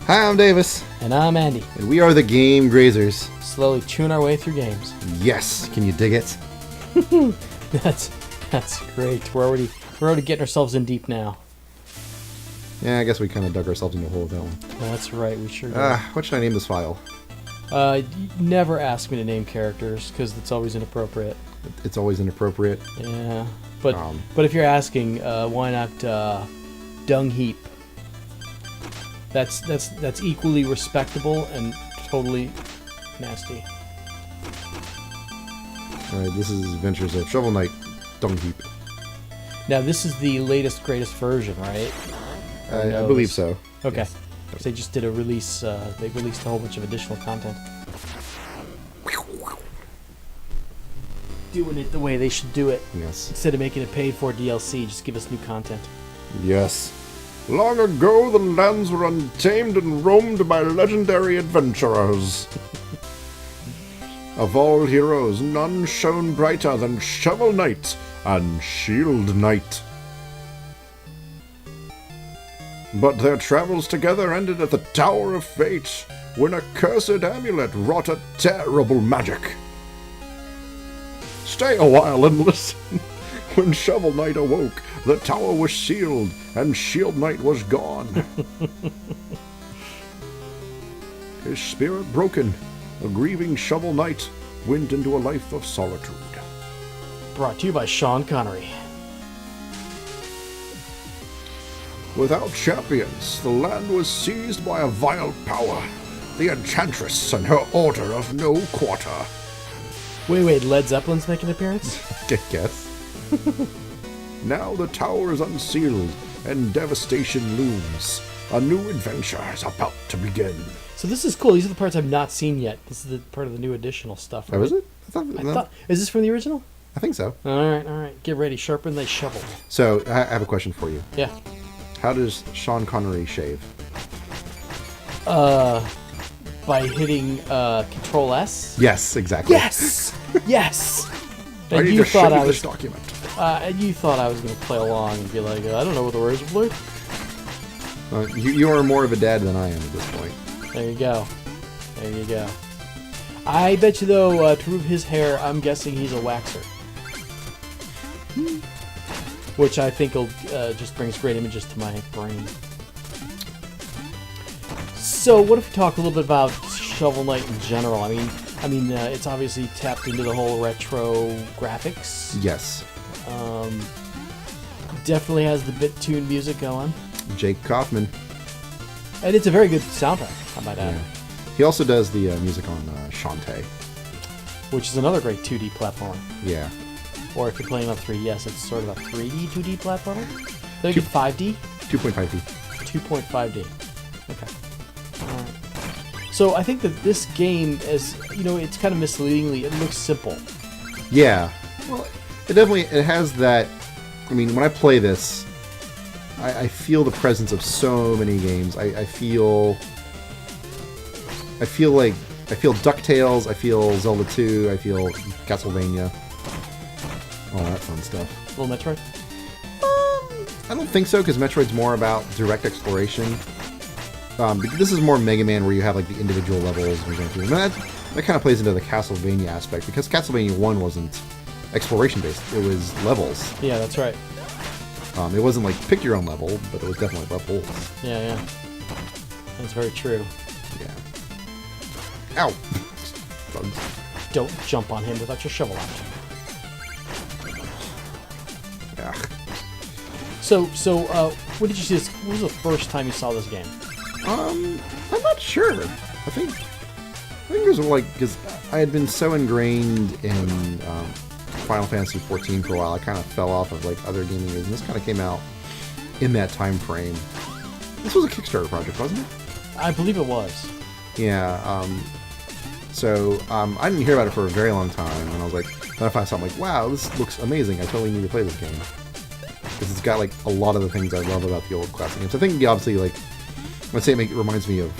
Hi, I'm Davis. And I'm Andy. And we are the Game Grazers. Slowly chewing our way through games. Yes. Can you dig it? That's great. We're already getting ourselves in deep now. Yeah, I guess we kind of dug ourselves into a hole with that one. That's right, we sure did. What should I name this file? Never ask me to name characters, because it's always inappropriate. It's always inappropriate. Yeah. But if you're asking, why not Dung Heap? That's equally respectable and totally nasty. Alright, this is Adventures of Shovel Knight Dung Heap. Now, this is the latest, greatest version, right? I believe so. Okay. Yes. They just did a release, they released a whole bunch of additional content. Doing it the way they should do it. Yes. Instead of making it paid for DLC, just give us new content. Yes. Long ago, the lands were untamed and roamed by legendary adventurers. Of all heroes, none shone brighter than Shovel Knight and Shield Knight. But their travels together ended at the Tower of Fate, when a cursed amulet wrought a terrible magic. Stay a while and listen. When Shovel Knight awoke, the tower was sealed, and Shield Knight was gone. His spirit broken, a grieving Shovel Knight went into a life of solitude. Brought to you by Sean Connery. Without champions, the land was seized by a vile power, the Enchantress and her Order of No Quarter. Wait, Led Zeppelin's making an appearance? Guess. Now the tower is unsealed, and devastation looms. A new adventure is about to begin. So this is cool. These are the parts I've not seen yet. This is the part of the new additional stuff. Right? Oh, is it? I thought. Is this from the original? I think so. All right. Get ready. Sharpen thy shovel. So, I have a question for you. Yeah. How does Sean Connery shave? By hitting Control S. Yes, exactly. Yes. Yes. I need to show you this document. And you thought I was going to play along and be like, I don't know what the words were. You are more of a dad than I am at this point. There you go. I bet you, though, to remove his hair, I'm guessing he's a waxer. Which I think will just brings great images to my brain. So, what if we talk a little bit about Shovel Knight in general? I mean, it's obviously tapped into the whole retro graphics. Yes. Definitely has the bit-tuned music going. Jake Kaufman. And it's a very good soundtrack, I might add. Yeah. He also does the music on Shantae. Which is another great 2D platformer. Yeah. Or if you're playing on 3DS, it's sort of a 3D, 2D platformer. They get 5D? 2.5D. 2.5D. Okay. Alright. So I think that this game is, it's kind of misleadingly, it looks simple. Yeah. Well, it has that. I mean, when I play this, I feel the presence of so many games. I feel DuckTales, I feel Zelda 2, I feel Castlevania. All that fun stuff. Little Metroid? I don't think so, because Metroid's more about direct exploration. This is more Mega Man, where you have like the individual levels and you're going through. And that kind of plays into the Castlevania aspect, because Castlevania 1 wasn't exploration-based. It was levels. Yeah, that's right. It wasn't like pick your own level, but it was definitely levels. Yeah. That's very true. Yeah. Ow! Bugs. Don't jump on him without your shovel out. Yeah. So, when did you see this? When was the first time you saw this game? I'm not sure. I think it was like, because I had been so ingrained in Final Fantasy XIV for a while, I kind of fell off of like other gaming games, and this kind of came out in that time frame. This was a Kickstarter project, wasn't it? I believe it was. Yeah. So I didn't hear about it for a very long time, and I was like, then I finally saw, I'm like, wow, this looks amazing. I totally need to play this game, because it's got like a lot of the things I love about the old classic games. I think obviously, like, let's say it reminds me of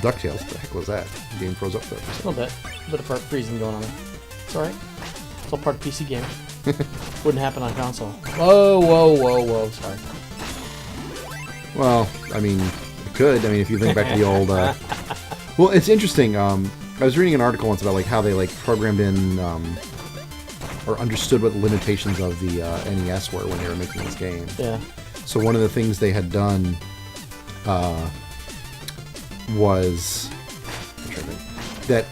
DuckTales. What the heck was that? The game froze up there. A little bit of freezing going on there. It's alright. It's all part of PC gaming. Wouldn't happen on console. Whoa, sorry. Well, I mean, it could. I mean, if you think back to the old... Well, it's interesting. I was reading an article once about like how they like programmed in or understood what the limitations of the NES were when they were making this game. Yeah. So one of the things they had done was that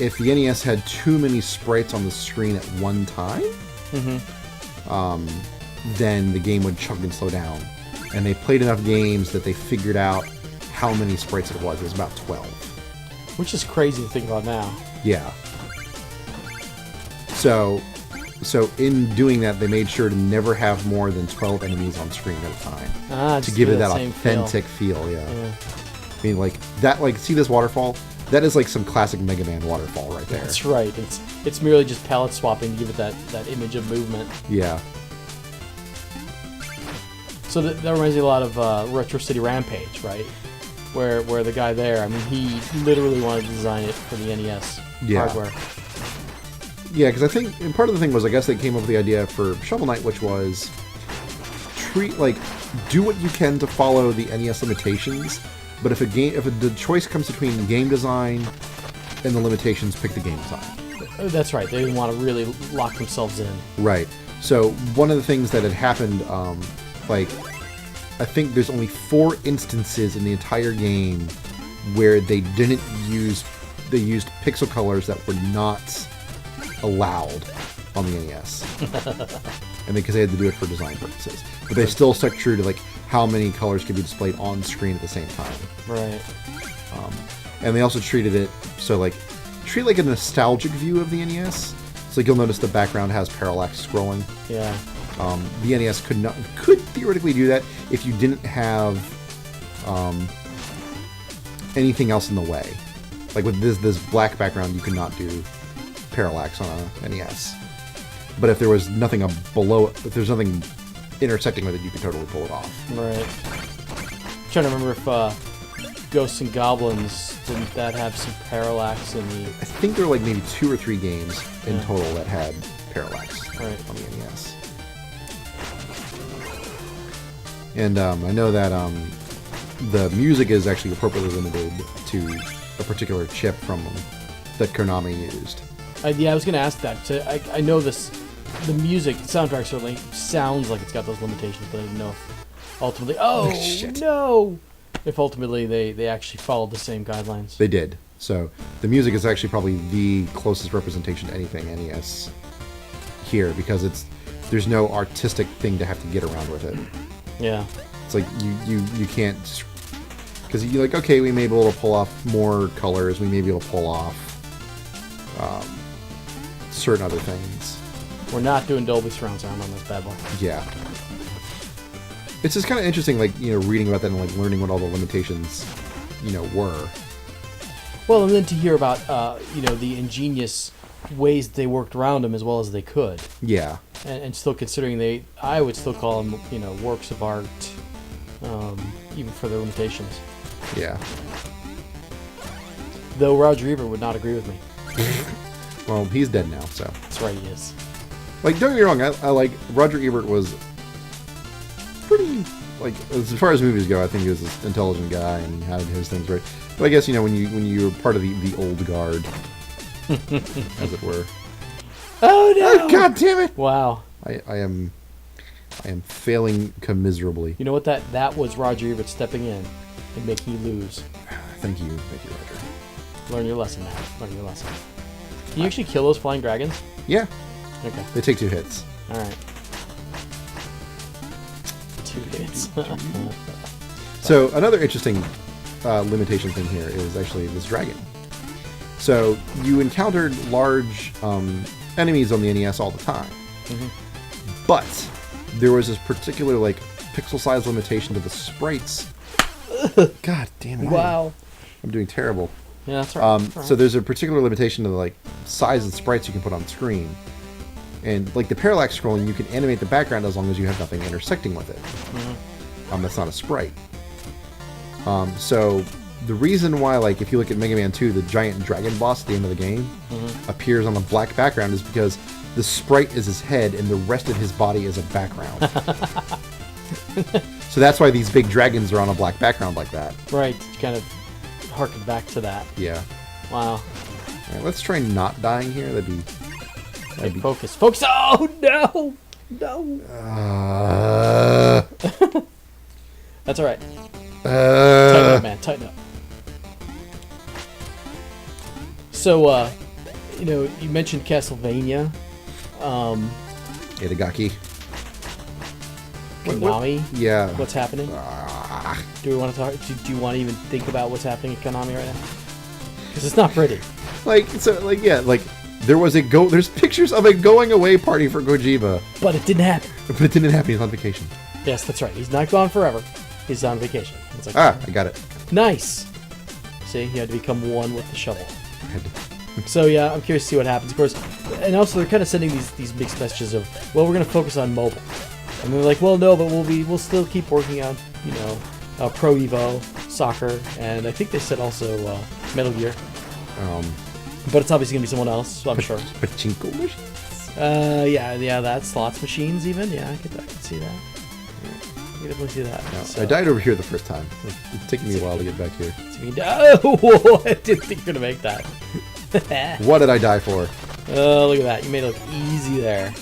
if the NES had too many sprites on the screen at one time, then the game would chunk and slow down. And they played enough games that they figured out how many sprites it was. It was about 12. Which is crazy to think about now. Yeah. So in doing that, they made sure to never have more than 12 enemies on screen at a time. To give it that authentic feel, yeah. I mean, like, that, like, see this waterfall? That is like some classic Mega Man waterfall right there. That's right. It's merely just palette swapping to give it that image of movement. Yeah. So that reminds me a lot of Retro City Rampage, right? Where the guy there, I mean, he literally wanted to design it for the NES hardware. Yeah, because I think and part of the thing was, I guess they came up with the idea for Shovel Knight, which was do what you can to follow the NES limitations, but if the choice comes between game design and the limitations, pick the game design. That's right. They didn't want to really lock themselves in. Right. So one of the things that had happened, I think there's only 4 instances in the entire game where they used pixel colors that were not allowed on the NES. And because they had to do it for design purposes. But they still stuck true to like how many colors could be displayed on screen at the same time. Right. And they also treated it so treat like a nostalgic view of the NES. So you'll notice the background has parallax scrolling. Yeah. The NES could theoretically do that if you didn't have anything else in the way. Like with this black background, you could not do parallax on a NES. But if there was nothing below it, if there's nothing intersecting with it, you could totally pull it off. Right. I'm trying to remember if Ghosts and Goblins, didn't that have some parallax in the... I think there were like maybe 2 or 3 games in total that had parallax on the NES. And I know that the music is actually appropriately limited to a particular chip from that Konami used. I was going to ask that. So I know the music, the soundtrack certainly sounds like it's got those limitations, but I didn't know if ultimately... Oh, shit. No! If ultimately they actually followed the same guidelines. They did. So the music is actually probably the closest representation to anything NES here, because there's no artistic thing to have to get around with it. Yeah. It's like you can't... Because you're like, okay, we may be able to pull off more colors, we may be able to pull off certain other things. We're not doing Dolby Surround sound on this bad boy. Yeah. It's just kind of interesting, reading about that and learning what all the limitations, were. Well, and then to hear about, the ingenious ways they worked around them as well as they could. Yeah. And still considering I would still call them, works of art, even for their limitations. Yeah. Though Roger Ebert would not agree with me. Well, he's dead now, so. That's right, he is. Don't get me wrong, I like, Roger Ebert was pretty, as far as movies go, I think he was an intelligent guy and had his things right. But I guess, when you were part of the old guard, as it were. Oh, no! Oh, God damn it! Wow. I am failing commiserably. You know what? That was Roger Ebert stepping in and making you lose. Thank you, Roger. Learn your lesson, man. Learn your lesson. Can you actually kill those flying dragons? Yeah. Okay. They take 2 hits. All right. 2 hits. So another interesting limitation thing here is actually this dragon. So you encountered large enemies on the NES all the time, but there was this particular pixel size limitation to the sprites. God damn it! Wow. I'm doing terrible. Yeah, that's right. So there's a particular limitation to the size of the sprites you can put on screen. And the parallax scrolling, you can animate the background as long as you have nothing intersecting with it. That's not a sprite. So the reason why, if you look at Mega Man 2, the giant dragon boss at the end of the game appears on a black background is because the sprite is his head and the rest of his body is a background. So that's why these big dragons are on a black background like that. Right, kind of harken back to that. Yeah. Wow. All right, let's try not dying here. That'd be... Focus. Focus! Oh, no! No! That's alright. Tighten up, man. Tighten up. So, you know, you mentioned Castlevania. Itagaki. Konami. Yeah. What's happening? Do we want to talk? Do you want to even think about what's happening at Konami right now? Because it's not pretty. There's pictures of a going away party for Kojima. But it didn't happen. But it didn't happen. He's on vacation. Yes, that's right. He's not gone forever. He's on vacation. It's like, I got it. nice. See, he had to become one with the shovel. So yeah, I'm curious to see what happens. Of course, and also they're kind of sending these mixed messages of, well, we're going to focus on mobile, and they're like, well, no, but we'll still keep working on, you know, Pro Evo, soccer, and I think they said also Metal Gear. But it's obviously going to be someone else, so I'm sure. Pachinko machines? Yeah, that's slots machines even. Yeah, I could see that. I could definitely see that. No, So. I died over here the first time. It's taking me a while to get back here. Oh, I didn't think you were going to make that. What did I die for? Oh, look at that. You made it look easy there.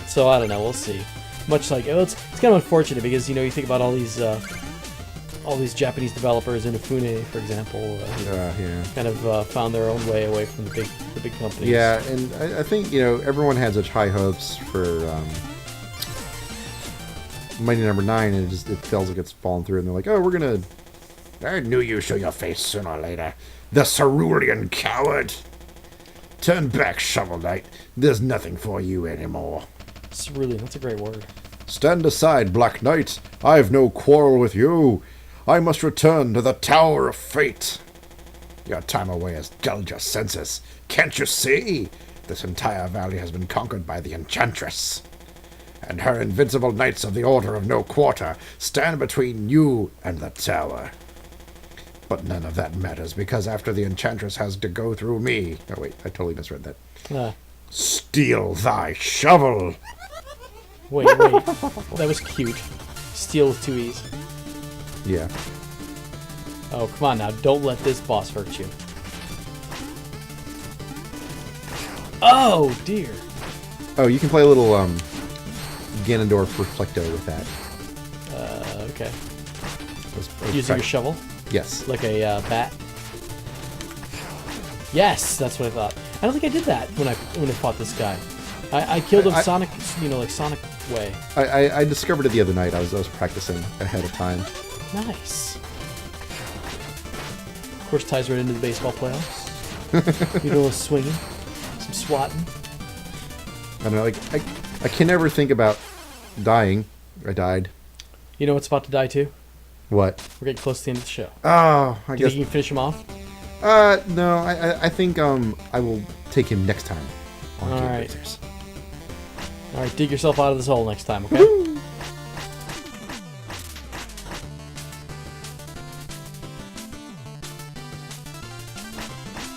So, I don't know. We'll see. Much like... it's kind of unfortunate because, you know, you think about all these Japanese developers, Inafune, for example, Yeah. kind of found their own way away from the big companies. Yeah, and I think, you know, everyone had such high hopes for Mighty Number 9, and it feels like it's fallen through, and they're like, oh, we're gonna... I knew you'd show your face sooner or later. The cerulean coward! Turn back, Shovel Knight. There's nothing for you anymore. Cerulean, that's a great word. Stand aside, Black Knight. I've no quarrel with you. I must return to the Tower of Fate. Your time away has dulled your senses. Can't you see? This entire valley has been conquered by the Enchantress. And her invincible knights of the Order of No Quarter stand between you and the tower. But none of that matters, because after the Enchantress has to go through me... Oh, wait, I totally misread that. Steal thy shovel! Wait. That was cute. Steal with 2 E's. Yeah. Oh, come on now. Don't let this boss hurt you. Oh, dear. Oh, you can play a little, Ganondorf Reflecto with that. Okay. That was Using a shovel? Yes. Like a bat? Yes, that's what I thought. I don't think I did that when I fought this guy. I killed him Sonic, you know, like Sonic way. I discovered it the other night. I was practicing ahead of time. Nice. Of course, ties right into the baseball playoffs. You know, a little swinging, some swatting. I don't know, like I can never think about dying. I died. You know what's about to die too? What? We're getting close to the end of the show. Oh, I Do you guess. think you can finish him off? No. I think I will take him next time on All right. Grazers. All right, dig yourself out of this hole next time, okay?